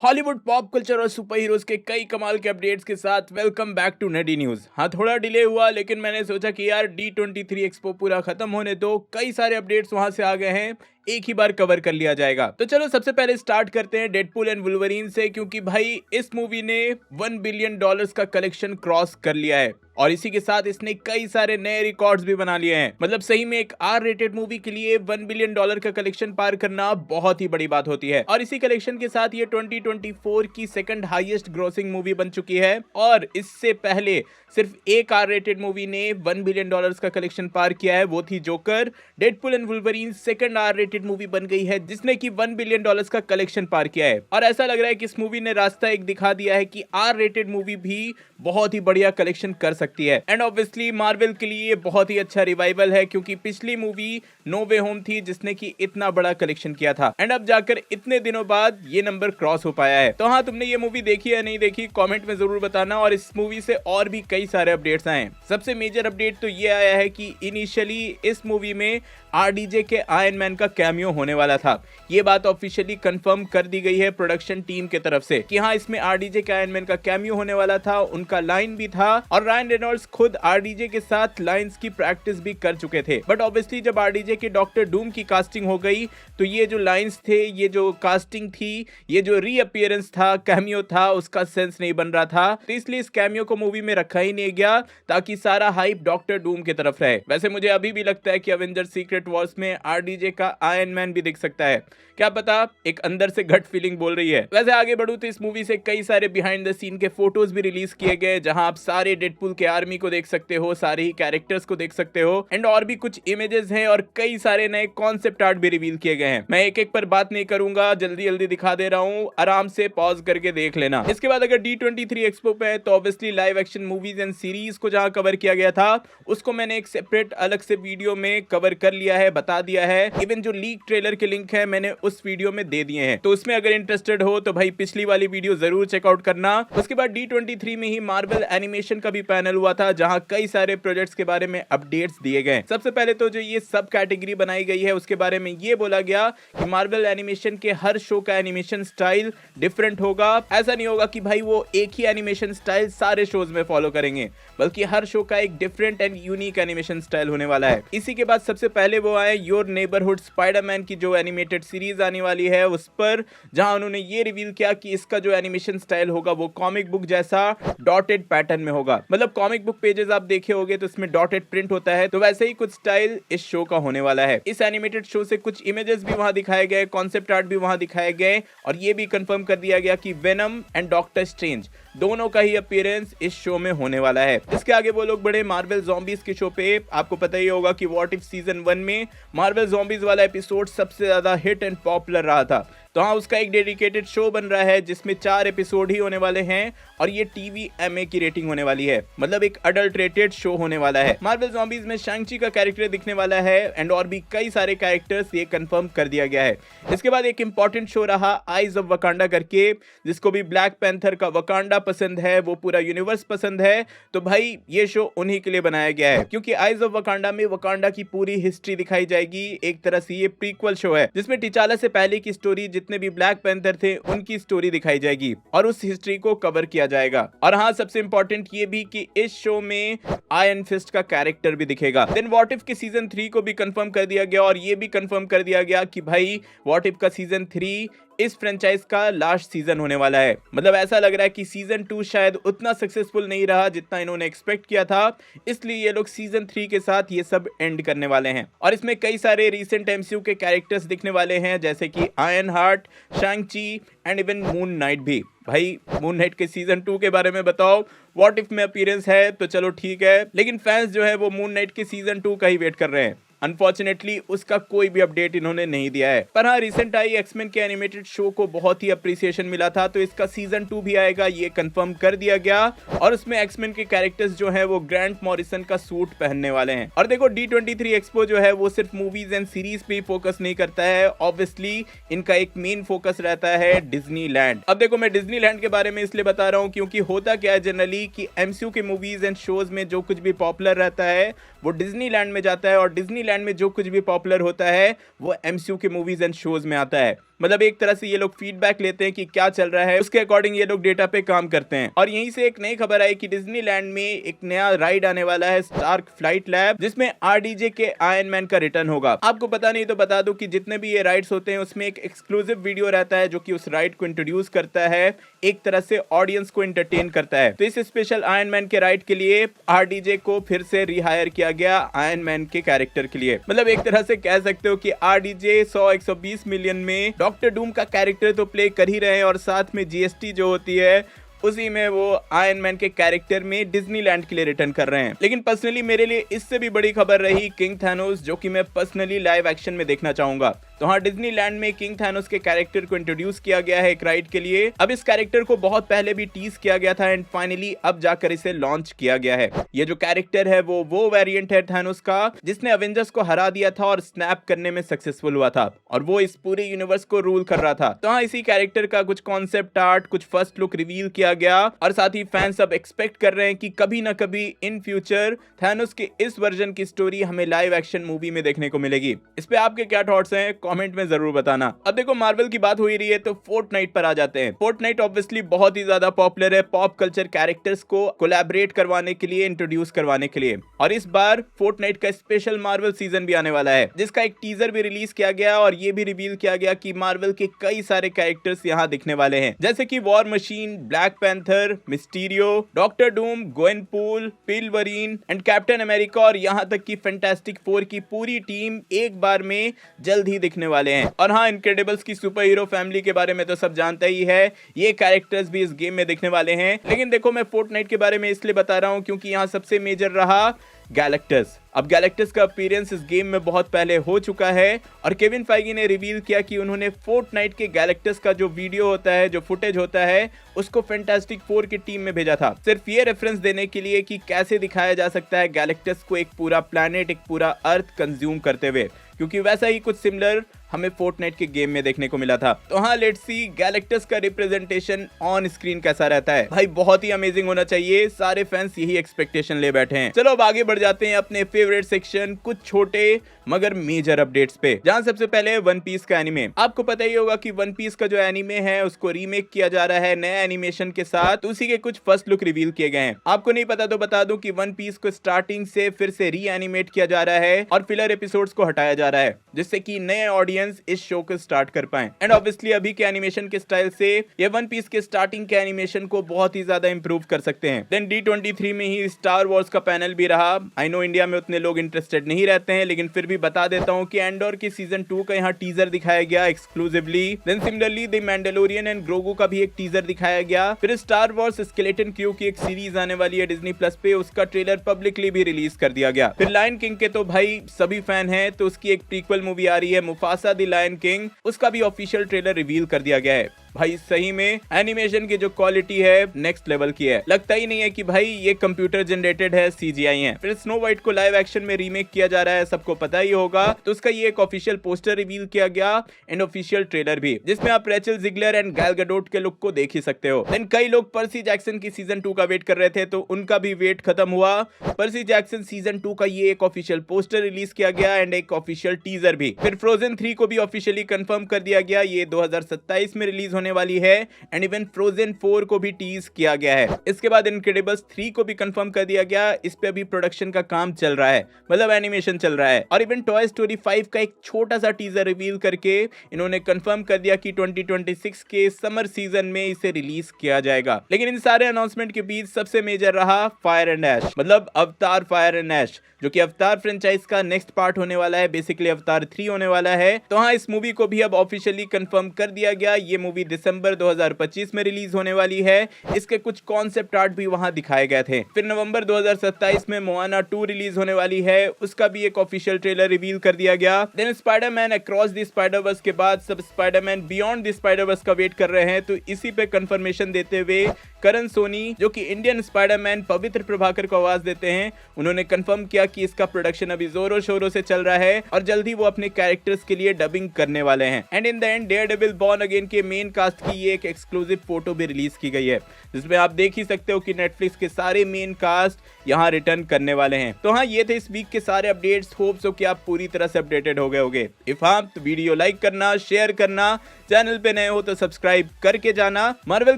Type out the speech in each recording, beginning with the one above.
Hollywood pop culture और super heroes के कई कमाल के अपडेट्स के साथ वेलकम बैक टू नडी न्यूज। हाँ, थोड़ा डिले हुआ लेकिन मैंने सोचा कि यार D23 एक्सपो पूरा खत्म होने दो, कई सारे अपडेट्स वहां से आ गए हैं, एक ही बार कवर कर लिया जाएगा। तो चलो सबसे पहले स्टार्ट करते हैं डेडपूल एंड वुल्वरीन से, क्योंकि भाई इस मूवी ने $1 बिलियन का कलेक्शन क्रॉस कर लिया है और इसी के साथ इसने कई सारे नए रिकॉर्ड्स भी बना लिए हैं। मतलब सही में एक आर रेटेड मूवी के लिए $1 बिलियन का कलेक्शन पार करना बहुत ही बड़ी बात होती है। और इसी कलेक्शन के साथ ये 2024 की सेकंड हाईएस्ट ग्रोसिंग मूवी बन चुकी है और इससे पहले सिर्फ एक आर रेटेड मूवी ने $1 बिलियन का कलेक्शन पार किया है, वो थी joker. Deadpool and Wolverine second R rated movie बन गई है जिसने की $1 बिलियन का कलेक्शन पार किया है और ऐसा लग रहा है कि इस मूवी ने रास्ता एक दिखा दिया है कि आर रेटेड मूवी भी बहुत ही बढ़िया कलेक्शन कर सकती है। एंड ऑब्वियसली मार्वल के लिए बहुत ही अच्छा रिवाइवल है, क्योंकि पिछली मूवी नो वे होम थी जिसने की इतना बड़ा कलेक्शन किया था एंड अब जाकर इतने दिनों बाद ये नंबर क्रॉस हो पाया है। तो हाँ, तुमने ये मूवी देखी या नहीं देखी कमेंट में जरूर बताना। और इस मूवी से और भी कई सारे अपडेट्स आए। सबसे मेजर अपडेट तो ये आया है कि इनिशियली इस मूवी में आरडीजे के आयरन मैन का कैमियो होने वाला था। ये बात ऑफिशियली कंफर्म कर दी गई है प्रोडक्शन टीम के तरफ से कि हाँ, इसमें आरडीजे के आयरन मैन का कैमियो होने वाला था, उनका लाइन भी था और रायन रेनॉल्ड्स खुद आरडीजे के साथ लाइंस की प्रैक्टिस भी कर चुके थे। बट ऑब्वियसली जब आरडीजे के डॉक्टर डूम की कास्टिंग हो गई तो ये जो लाइंस थे, ये जो कास्टिंग थी, ये जो रीअपीयरेंस था, कैमियो था, उसका सेंस नहीं बन रहा था। तो इसलिए इस कैमियो को मूवी में रखा ही नहीं गया ताकि सारा हाइप डॉक्टर डूम की तरफ रहे। वैसे मुझे अभी भी लगता है कि एवेंजर सीक्रेट वॉर्स में आरडीजे का आयरन मैन भी दिख सकता है, क्या पता, एक अंदर से गट फीलिंग बोल रही है। वैसे आगे बढ़ूं तो इस मूवी से कई सारे बिहाइंड द सीन के फोटोज भी रिलीज किए गए, जहां आप सारे डेडपूल के आर्मी को देख सकते हो, सारे ही कैरेक्टर्स को देख सकते हो एंड और भी कुछ इमेजेस हैं और कई सारे नए कॉन्सेप्ट आर्ट भी रिवील किए गए हैं। मैं एक एक पर बात नहीं करूंगा, जल्दी जल्दी दिखा दे रहा हूं, आराम से पॉज करके देख लेना। इसके बाद अगर D23 एक्सपो पे है तो obviously live action movies and series को जहां कवर किया गया था उसको मैंने एक सेपरेट अलग से वीडियो में कवर कर लिया है, बता दिया है। इवन जो लीक ट्रेलर के लिंक है मैंने उस वीडियो में दे दिए हैं, तो उसमें अगर इंटरेस्टेड हो तो भाई पिछली वाली वीडियो जरूर चेकआउट करना। उसके बाद D23 में ही मार्वल एनिमेशन का भी पैनल हुआ था जहां कई सारे प्रोजेक्ट्स के बारे में अपडेट्स दिए गए। सबसे पहले तो जो ये सब कैटेगरी बनाई गई है उसके बारे में ये बोला गया कि मार्वल एनिमेशन के हर शो का एनिमेशन स्टाइल डिफरेंट होगा। ऐसा नहीं होगा कि भाई वो एक ही एनिमेशन स्टाइल सारे शोज में फॉलो करेंगे, बल्कि हर शो का एक different and unique animation style होने वाला है। इसी के बाद सबसे पहले वो आए योर नेबरहुड स्पाइडरमैन की जो एनिमेटेड सीरीज आने वाली है उस पर, जहां उन्होंने ये रिवील किया कि इसका जो एनिमेशन स्टाइल होगा वो कॉमिक बुक जैसा डॉटेड पैटर्न में होगा। मतलब कॉमिक बुक पेजेस आप देखे होंगे तो इसमें डॉटेड प्रिंट होता है, तो वैसे ही कुछ स्टाइल इस शो का होने वाला है। इस एनिमेटेड शो से कुछ इमेजेस भी वहां दिखाए गए, कॉन्सेप्ट आर्ट भी वहां दिखाए गए और ये भी कंफर्म कर दिया गया कि वेनम एंड डॉक्टर स्ट्रेंज दोनों का ही अपीयरेंस इस शो में होने वाला है। इसके आगे वो लोग बड़े मार्वल ज़ॉम्बीज के शो पे। आपको पता ही होगा कि व्हाट इफ सीजन 1 में मार्वल ज़ॉम्बीज वाला एपिसोड सबसे ज्यादा हिट एंड पॉपुलर रहा था, तो हाँ, उसका एक डेडिकेटेड शो बन रहा है जिसमें 4 एपिसोड ही होने वाले हैं और ये TVMA की रेटिंग होने वाली है, मतलब एक अडल्ट रेटेड शो होने वाला है। मार्वल ज़ॉम्बीज में शैंग-ची का कैरेक्टर दिखने वाला है एंड और भी कई सारे कैरेक्टर्स, ये कंफर्म कर दिया गया है। इसके बाद एक इंपॉर्टेंट शो रहा आइज ऑफ वकांडा करके, जिसको भी ब्लैक पैंथर का वकांडा पसंद है, वो पूरा यूनिवर्स पसंद है, तो भाई ये शो उन्हीं के लिए बनाया गया है, क्योंकि आइज ऑफ वकांडा में वकांडा की पूरी हिस्ट्री दिखाई जाएगी। एक तरह से ये प्रीक्वल शो है जिसमें टिचाला से पहले की स्टोरी, जितने भी ब्लैक पैंथर थे उनकी स्टोरी दिखाई जाएगी और उस हिस्ट्री को कवर किया जाएगा। और हाँ, सबसे इंपॉर्टेंट ये भी कि इस शो में आयरन फिस्ट का कैरेक्टर भी दिखेगा। देन व्हाट इफ के सीजन 3 को भी कंफर्म कर दिया गया और ये भी कंफर्म कर दिया गया कि भाई व्हाट इफ का सीजन 3 इस फ्रेंचाइज का लास्ट सीजन होने वाला है। मतलब ऐसा लग रहा है कि सीजन 2 शायद उतना सक्सेसफुल नहीं रहा जितना इन्होंने एक्सपेक्ट किया था, इसलिए ये लोग सीजन 3 के साथ ये सब एंड करने वाले हैं। और इसमें कई सारे रीसेंट MCU के कैरेक्टर्स दिखने वाले हैं, जैसे कि iron heart, शैंग-ची and even moon night भी। भाई मून नाइट के सीजन 2 के बारे में बताओ, व्हाट इफ में अपीयरेंस है तो चलो ठीक है, लेकिन फैंस जो है वो मून नाइट के सीजन 2 का ही वेट कर रहे हैं। अनफॉर्चुनेटली उसका कोई भी अपडेट इन्होंने नहीं दिया है। पर हाँ, रिसेंट आई एक्समैन के एनिमेटेड शो को बहुत ही अप्रिसिएशन मिला था, तो इसका सीजन 2 भी आएगा, ये कंफर्म कर दिया गया। और उसमें एक्समैन के कैरेक्टर्स जो हैं वो ग्रांट मॉरिसन का सूट पहनने वाले हैं। और देखो, D23 एक्सपो जो है वो सिर्फ मूवीज एंड सीरीज पे ही फोकस नहीं करता है, ऑब्वियसली इनका एक मेन फोकस रहता है डिज्नीलैंड। अब देखो, मैं डिज्नीलैंड के बारे में इसलिए बता रहा हूँ क्योंकि होता क्या है जनरली कि MCU के मूवीज एंड शोज में जो कुछ भी पॉपुलर रहता है वो डिज्नीलैंड में जाता है और डिज्नीलैंड में जो कुछ भी पॉपुलर होता है वो MCU के मूवीज एंड शोज में आता है। मतलब एक तरह से ये लोग फीडबैक लेते हैं कि क्या चल रहा है, उसके अकॉर्डिंग ये लोग डेटा पे काम करते हैं। और यहीं से एक नई खबर आई कि डिज्नीलैंड में एक नया राइड आने वाला है, स्टार्क फ्लाइट लैब, जिसमें आरडीजे के आयरन मैन का रिटर्न होगा। आपको पता नहीं तो बता दूं कि जितने भी ये राइड्स होते हैं उसमें एक एक्सक्लूसिव वीडियो रहता है जो कि उस राइड को इंट्रोड्यूस करता है, एक तरह से ऑडियंस को एंटरटेन करता है। तो इस स्पेशल आयरन मैन के राइड के लिए आरडीजे को फिर से रिहायर किया गया आयरन मैन के कैरेक्टर के लिए। मतलब एक तरह से कह सकते हो कि आरडीजे 100-120 मिलियन में डॉक्टर डूम का कैरेक्टर तो प्ले कर ही रहे हैं, और साथ में जीएसटी जो होती है उसी में वो आयरन मैन के कैरेक्टर में डिज्नीलैंड के लिए रिटर्न कर रहे हैं। लेकिन पर्सनली मेरे लिए इससे भी बड़ी खबर रही किंग थैनोस, जो कि मैं पर्सनली लाइव एक्शन में देखना चाहूंगा। तो हाँ, डिज्नीलैंड में किंग थैनोस के कैरेक्टर को इंट्रोड्यूस किया गया है एक राइड के लिए। अब इस कैरेक्टर को बहुत पहले भी टीज किया गया था एंड फाइनली अब जाकर इसे लॉन्च किया गया है। ये जो कैरेक्टर है वो वेरिएंट है थैनोस का जिसने अवेंजर्स को हरा दिया था और स्नैप करने में सक्सेसफुल हुआ था, और वो इस पूरे यूनिवर्स को रूल कर रहा था। तो हाँ, इसी कैरेक्टर का कुछ कॉन्सेप्ट आर्ट, कुछ फर्स्ट लुक रिवील किया गया, और साथ ही फैंस अब एक्सपेक्ट कर रहे हैं कि कभी ना कभी इन फ्यूचर थैनोस के इस वर्जन की स्टोरी हमें लाइव एक्शन मूवी में देखने को मिलेगी। इस पे आपके क्या थॉट्स हैं कमेंट में जरूर बताना। अब देखो, मार्वल की बात हो ही रही है तो फोर्टनाइट पर आ जाते हैं। फोर्टनाइट ऑब्वियसली बहुत ही ज्यादा पॉपुलर है पॉप कल्चर कैरेक्टर्स को कोलैबोरेट करवाने के लिए, इंट्रोड्यूस करवाने के लिए। और इस बार फोर्टनाइट का स्पेशल मार्वल सीजन भी आने वाला है, जिसका एक टीजर भी रिलीज किया गया और ये भी रिवील किया गया कि मार्वल के कई सारे कैरेक्टर्स यहाँ दिखने वाले हैं, जैसे कि War Machine, Black Panther, Mysterio, Doctor Doom, Gwenpool, पिलवरीन एंड कैप्टन अमेरिका, और यहाँ तक कि फैंटास्टिक फोर की पूरी टीम एक बार में जल्द ही दिखने वाले हैं। और हाँ, इनक्रेडिबल्स की सुपर हीरो फैमिली के बारे में तो सब जानता ही है, ये कैरेक्टर्स भी इस गेम में दिखने वाले हैं। लेकिन देखो, मैं फोर्टनाइट के बारे में इसलिए बता रहा हूँ क्योंकि यहाँ सबसे मेजर रहा गैलेक्टस। अब गैलेक्टस का अपीयरेंस इस गेम में बहुत पहले हो चुका है, और केविन फाइगी ने रिवील किया कि उन्होंने फोर्टनाइट के गैलेक्टस का जो वीडियो होता है, जो फुटेज होता है, उसको फैंटास्टिक फोर की टीम में भेजा था, सिर्फ ये रेफरेंस देने के लिए कि कैसे दिखाया जा सकता है गैलेक्टस को एक पूरा प्लैनेट, एक पूरा अर्थ कंज्यूम करते हुए, क्योंकि वैसा ही कुछ सिमिलर हमें फोर्टनाइट के गेम में देखने को मिला था। तो हाँ, लेट्स सी गैलेक्टस का रिप्रेजेंटेशन ऑन स्क्रीन कैसा रहता है। भाई बहुत ही अमेजिंग होना चाहिए, सारे फैंस यही एक्सपेक्टेशन ले बैठे हैं। चलो अब आगे बढ़ जाते हैं अपने फेवरेट सेक्शन, कुछ छोटे मगर मेजर अपडेट्स पे, जहां सबसे पहले वन पीस का एनीमे। आपको पता ही होगा कि वन पीस का जो एनीमे है उसको रीमेक किया जा रहा है नए एनिमेशन के साथ, उसी के कुछ फर्स्ट लुक रिवील किए गए हैं। आपको नहीं पता तो बता दूं कि वन पीस को स्टार्टिंग से फिर से री एनिमेट किया जा रहा है और फिलर एपिसोड्स को हटाया जा रहा है, जिससे कि नए ऑडियंस इस शो को स्टार्ट कर पाए। एंड ऑब्वियसली अभी के एनिमेशन के स्टाइल से ये वन पीस के स्टार्टिंग के एनिमेशन को बहुत ही ज्यादा इंप्रूव कर सकते हैं। देन D23 में ही स्टार वॉर्स का पैनल भी रहा। आई नो इंडिया में उतने लोग इंटरेस्टेड नहीं रहते हैं, लेकिन फिर भी बता देता हूं कि एंडोर की सीजन 2 का यहाँ टीजर दिखाया गया exclusively. Then similarly the Mandalorian and Grogu का भी एक टीजर दिखाया गया। फिर स्टार वॉर्स स्केलेटन क्रू की एक सीरीज आने वाली है डिज्नी प्लस पे, उसका ट्रेलर पब्लिकली भी रिलीज कर दिया गया। फिर लायन किंग के तो भाई सभी फैन हैं, तो उसकी एक प्रीक्वल मूवी आ रही है मुफासा द लायन किंग, उसका भी ऑफिशियल ट्रेलर रिवील कर दिया गया है। भाई सही में एनिमेशन की जो क्वालिटी है नेक्स्ट लेवल की है, लगता ही नहीं है कि भाई ये कंप्यूटर जनरेटेड है, सीजीआई है। फिर स्नो वाइट को लाइव एक्शन में रीमेक किया जा रहा है, सबको पता ही होगा, तो उसका ये एक ऑफिशियल पोस्टर रिवील किया गया एंड ऑफिशियल ट्रेलर भी, जिसमें आप रेचल जिगलर एंड गैल गडोट के लुक को देख ही सकते हो। देन कई लोग पर्सी जैक्सन की सीजन 2 का वेट कर रहे थे, तो उनका भी वेट खत्म हुआ। पर्सी जैक्सन सीजन 2 का ये एक ऑफिशियल पोस्टर रिलीज किया गया एंड एक ऑफिशियल टीजर भी। फिर फ्रोजन 3 को भी ऑफिशियली कंफर्म कर दिया गया, ये 2027 में रिलीज होने वाली है। एंड इवन फ्रोजन 4 को भी टीज किया गया है। इसके बाद इनक्रेडिबल्स 3 को भी कंफर्म कर दिया गया, इस पे अभी प्रोडक्शन का काम चल रहा है, मतलब एनिमेशन चल रहा है। और इवन टॉय स्टोरी 5 का एक छोटा सा टीजर रिवील करके इन्होंने कंफर्म कर दिया कि 2026 के समर सीजन में इसे रिलीज किया जाएगा। लेकिन इन सारे अनाउंसमेंट के बीच सबसे मेजर रहा फायर एंड ऐश, मतलब अवतार फायर एंड ऐश, जो कि अवतार फ्रेंचाइज का नेक्स्ट पार्ट होने वाला है, बेसिकली अवतार 3 होने वाला है। तो हाँ, इस मूवी को भी अब ऑफिशियली कंफर्म कर दिया गया, ये मूवी दिसंबर 2025 में रिलीज होने वाली है। इसके कुछ कॉन्सेप्ट आर्ट भी वहां दिखाए गए थे। फिर नवंबर 2027 में मोआना 2 रिलीज होने वाली है, उसका भी एक ऑफिशियल ट्रेलर रिवील कर दिया गया। Then Spiderman across the Spiderverse के बाद सब स्पाइडरमैन बियॉन्ड द स्पाइडरवर्स का वेट कर रहे हैं, तो इसी पे कंफर्मेशन देते हुए करण सोनी, जो कि इंडियन स्पाइडरमैन पवित्र प्रभाकर को आवाज देते हैं, उन्होंने कंफर्म किया कि इसका प्रोडक्शन अभी जोरों शोरों से चल रहा है और जल्दी वो अपने कैरेक्टर्स के लिए डबिंग करने वाले हैं। And in the end Daredevil born again के मेन कास्ट की ये एक एक्सक्लूसिव फोटो भी रिलीज की गई है, जिसमें आप देख ही सकते हो कि नेटफ्लिक्स के सारे मेन कास्ट यहाँ रिटर्न करने वाले हैं। तो हाँ, ये थे इस वीक के सारे अपडेट्स। होप सो कि आप पूरी तरह से अपडेटेड हो गए होगे। इफ हाँ, तो वीडियो लाइक करना, शेयर करना, चैनल पे नए हो तो सब्सक्राइब करके जाना। मार्वल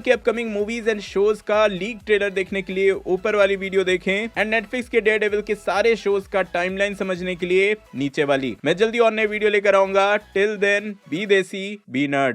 के अपकमिंग मूवीज एंड शोज का लीक ट्रेलर देखने के लिए ऊपर वाली वीडियो देखें एंड नेटफ्लिक्स के डेयरडेविल के सारे शोज का टाइमलाइन समझने के लिए नीचे वाली। मैं जल्दी और नए वीडियो लेकर आऊंगा। टिल देन, बी देसी, बी नर्ड।